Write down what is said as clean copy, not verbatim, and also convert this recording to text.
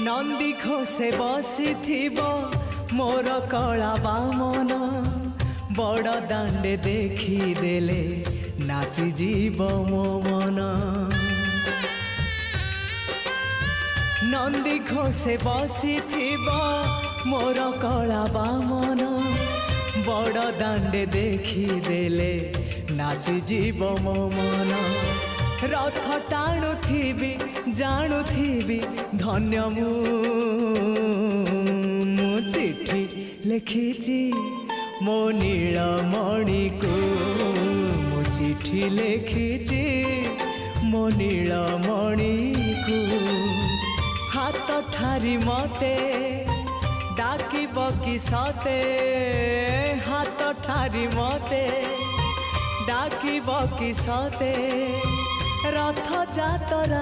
नंदी घोषे बसी मोर कला बामन बड़ दांडे देखी देले नाची जीव मो मन। नंदी घोषे बसी मोर कला बामन बड़ दांडे देखी देले नाची जीव मो मन। रथ टाणुथिबी जाणुथिबी धन्य मु चिठी लिखिची मो नीलमणि को मु चिठी लिखिची मो नीलमणि को। हाथ ठारी मते डाकिब कि सते हाथ ठारी मते डाकिब कि सते रथ जातरा।